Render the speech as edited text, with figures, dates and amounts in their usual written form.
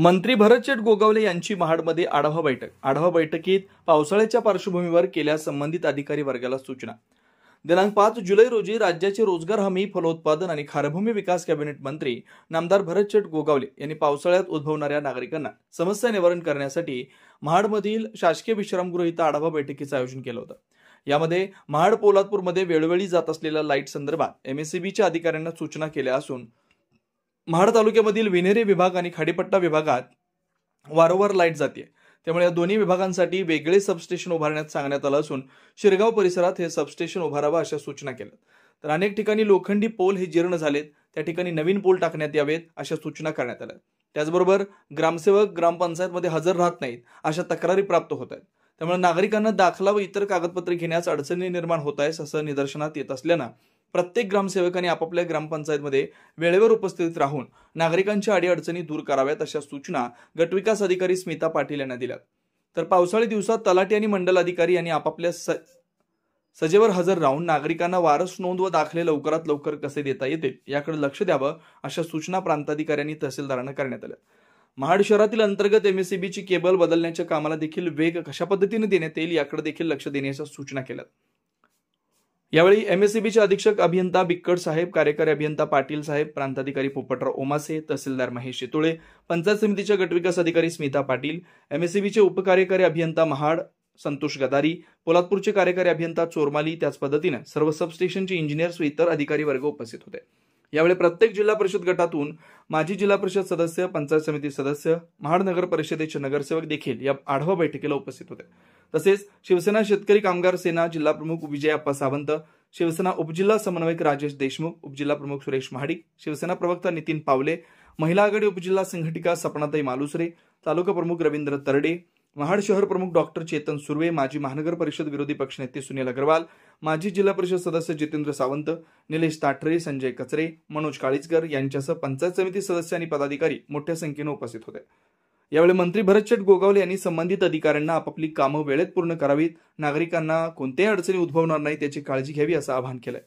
मंत्री भरतशेठ गोगावले यांची महाडमध्ये आढावा बैठकीत पावसाळ्याच्या पार्श्वभूमीवर केल्या संबंधित अधिकारी वर्गाला सूचना। दिनांक 5 जुलै रोजी राज्याचे रोजगार हमी, फलोत्पादन आणि खारभूमी विकास कॅबिनेट मंत्री नामदार भरतशेठ गोगावले यांनी पावसाळ्यात उद्भवणाऱ्या नागरिकांना समस्या निवारण करण्यासाठी महाडमधील शासकीय विश्रामगृह इथं आढावा बैठकीचं आयोजन केलं होतं। यामध्ये महाड पोलादपूरमध्ये वेळोवेळी जात असलेल्या लाईट संदर्भात एमएससीबीच्या अधिकाऱ्यांना सूचना केल्या असून महाड तालुक्यामधील विनेरे विभाग आणि खाडीपट्टा विभागात वारंवार लाईट जाते, त्यामुळे या दोन्ही विभागांसाठी वेगळे सबस्टेशन उभारण्यात सांगण्यात आलं असून शिरगाव परिसरात हे सबस्टेशन उभारावं अशा सूचना केल्या। तर अनेक ठिकाणी लोखंडी पोल हे जीर्ण झालेत, त्या ठिकाणी नवीन पोल टाकण्यात यावेत अशा सूचना करण्यात आल्या। त्याचबरोबर ग्रामसेवक ग्रामपंचायतमध्ये हजर राहत नाहीत अशा तक्रारी प्राप्त होत आहेत, त्यामुळे नागरिकांना दाखला व इतर कागदपत्रे घेण्यास अडचणी निर्माण होत आहेत असं निदर्शनात येत असल्यानं प्रत्येक ग्रामसेवकांनी आपापल्या ग्रामपंचायतमध्ये वेळेवर उपस्थित राहून नागरिकांच्या अडीअडचणी दूर कराव्यात अशा सूचना गटविकास अधिकारी स्मिता पाटील यांना दिल्या। तर पावसाळी दिवसात तलाठी आणि मंडल अधिकारी यांनी आपापल्या सजेवर हजर राहून नागरिकांना वारस नोंद व दाखले लवकरात लवकर कसे देता येतील याकडे लक्ष द्यावं अशा सूचना प्रांताधिकाऱ्यांनी तहसीलदारांना करण्यात आल्या। महाड शहरातील अंतर्गत एमएससीबीची केबल बदलण्याच्या कामाला देखील वेग कशा पद्धतीने देण्यात येईल याकडे देखील लक्ष देण्याच्या सूचना केल्या। यावेळी एमएससीबीचे अधीक्षक अभियंता बिक्कड साहेब, कार्यकारी अभियंता पाटील साहेब, प्रांताधिकारी पोपटराव ओमासे, तहसीलदार महेश शेतुळे, पंचायत समितीच्या गटविकास अधिकारी स्मिता पाटील, एमएससीबीचे उपकार्यकारी अभियंता महाड संतोष गदारी, पोलादपूरचे कार्यकारी अभियंता चोरमाली, त्याच पद्धतीने सर्व सबस्टेशनचे इंजिनियर्स व इतर अधिकारी वर्ग उपस्थित होते। यावेळी प्रत्येक जिल्हा परिषद गटातून माजी जिल्हा परिषद सदस्य, पंचायत समिती सदस्य, महाड नगर परिषदेचे नगरसेवक देखील या आढावा बैठकीला उपस्थित होते। तसेच शिवसेना शेतकरी कामगार सेना जिल्हा प्रमुख विजय अप्पा सावंत, शिवसेना उपजिल्हा समन्वयक राजेश देशमुख, उपजिल्हा प्रमुख सुरेश महाडिक, शिवसेना प्रवक्ता नितीन पावले, महिला आघाडी उपजिल्हा संघटिका सपनाताई मालुसरे, तालुका प्रमुख रवींद्र तरडे, महाड शहर प्रमुख डॉक्टर चेतन सुर्वे, माजी महानगर परिषद विरोधी पक्षनेते सुनील अग्रवाल, माजी जिल्हा परिषद सदस्य जितेंद्र सावंत, निलेश ताठरे, संजय कचरे, मनोज काळीजकर यांच्यासह पंचायत समिती सदस्य आणि पदाधिकारी मोठ्या संख्येने उपस्थित होते। यावेळी मंत्री भरतशेठ गोगावले यांनी संबंधित अधिकाऱ्यांना आपापली कामं वेळेत पूर्ण करावीत, नागरिकांना कोणत्याही अडचणी उद्भवणार नाही त्याची काळजी घ्यावी असं आवाहन केलंय।